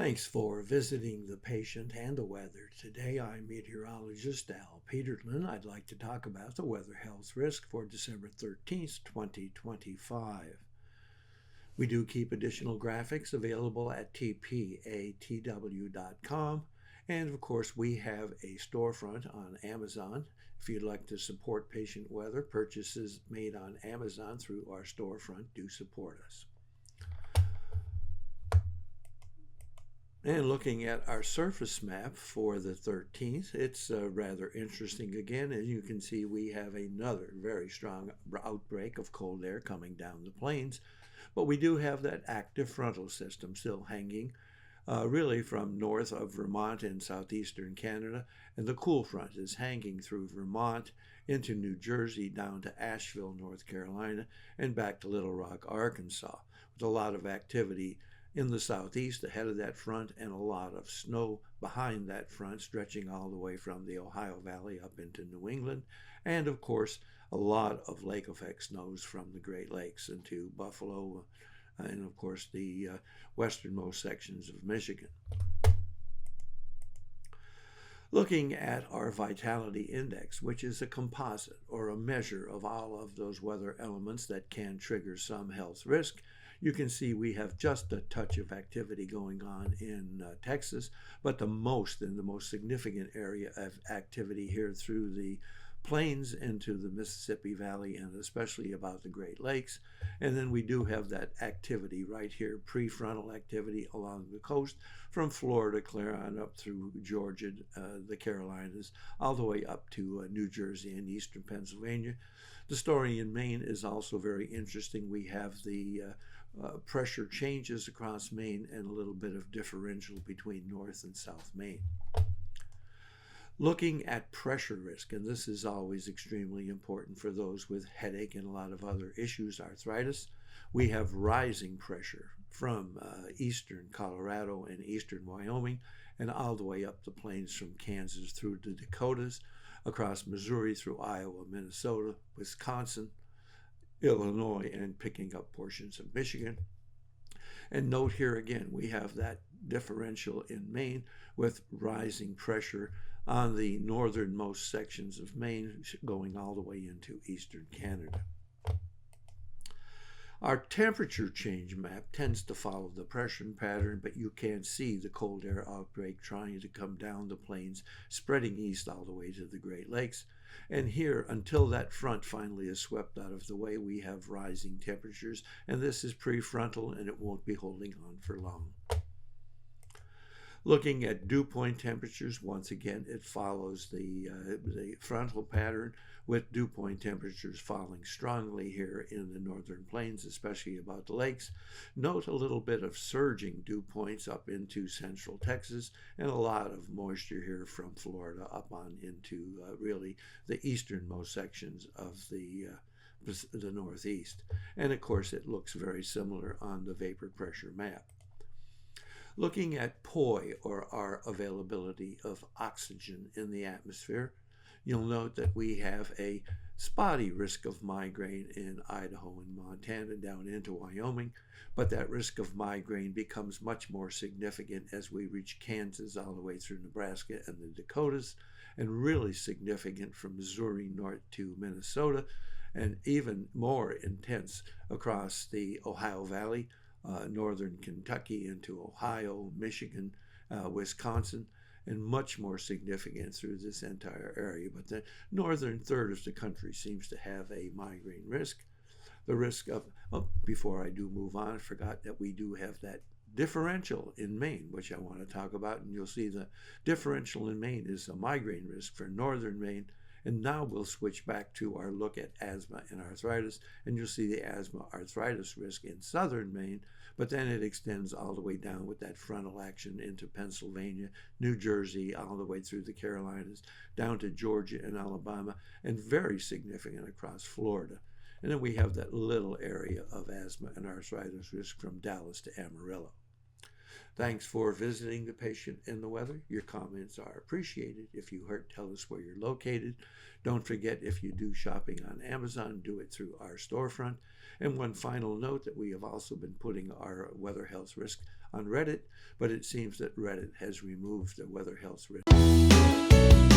Thanks for visiting the patient and the weather. Today I'm meteorologist Al Peterlin. I'd like to talk about the weather health risk for December 13th, 2025. We do keep additional graphics available at tpatw.com. And of course, we have a storefront on Amazon. If you'd like to support patient weather, purchases made on Amazon through our storefront do support us. And looking at our surface map for the 13th, it's rather interesting again. As you can see, we have another very strong outbreak of cold air coming down the plains. But we do have that active frontal system still hanging really from north of Vermont and southeastern Canada. And the cool front is hanging through Vermont into New Jersey, down to Asheville, North Carolina, and back to Little Rock, Arkansas, with a lot of activity in the southeast ahead of that front and a lot of snow behind that front, stretching all the way from the Ohio Valley up into New England. And of course, a lot of lake effect snows from the Great Lakes into Buffalo and of course the westernmost sections of Michigan. Looking at our vitality index, which is a composite or a measure of all of those weather elements that can trigger some health risk, you can see we have just a touch of activity going on in Texas, but the most significant area of activity here through the plains into the Mississippi Valley and especially about the Great Lakes. And then we do have that activity right here, prefrontal activity along the coast from Florida clear on up through Georgia, the Carolinas, all the way up to New Jersey and eastern Pennsylvania. The story in Maine is also very interesting. We have the pressure changes across Maine and a little bit of differential between North and South Maine. Looking at pressure risk, and this is always extremely important for those with headache and a lot of other issues, arthritis, we have rising pressure from eastern Colorado and eastern Wyoming and all the way up the plains from Kansas through the Dakotas, across Missouri through Iowa, Minnesota, Wisconsin, Illinois, and picking up portions of Michigan. And note here again, we have that differential in Maine with rising pressure on the northernmost sections of Maine going all the way into eastern Canada. Our temperature change map tends to follow the pressure pattern, but you can see the cold air outbreak trying to come down the plains, spreading east all the way to the Great Lakes. And here, until that front finally is swept out of the way, we have rising temperatures, and this is prefrontal, and it won't be holding on for long. Looking at dew point temperatures, once again, it follows the frontal pattern, with dew point temperatures falling strongly here in the northern plains, especially about the lakes. Note a little bit of surging dew points up into central Texas, and a lot of moisture here from Florida up on into really the easternmost sections of the Northeast. And of course, it looks very similar on the vapor pressure map. Looking at POI, or our availability of oxygen in the atmosphere, you'll note that we have a spotty risk of migraine in Idaho and Montana down into Wyoming, but that risk of migraine becomes much more significant as we reach Kansas all the way through Nebraska and the Dakotas, and really significant from Missouri north to Minnesota, and even more intense across the Ohio Valley, northern Kentucky into Ohio, Michigan, Wisconsin, and much more significant through this entire area. But the northern third of the country seems to have a migraine risk. The risk of, before I do move on, I forgot that we do have that differential in Maine, which I want to talk about, and you'll see the differential in Maine is a migraine risk for northern Maine. And now we'll switch back to our look at asthma and arthritis, and you'll see the asthma arthritis risk in southern Maine, but then it extends all the way down with that frontal action into Pennsylvania, New Jersey, all the way through the Carolinas, down to Georgia and Alabama, and very significant across Florida. And then we have that little area of asthma and arthritis risk from Dallas to Amarillo. Thanks for visiting The Patient and the Weather. Your comments are appreciated. If you hurt, tell us where you're located. Don't forget, if you do shopping on Amazon, do it through our storefront. And one final note, that we have also been putting our weather health risk on Reddit, but it seems that Reddit has removed the weather health risk.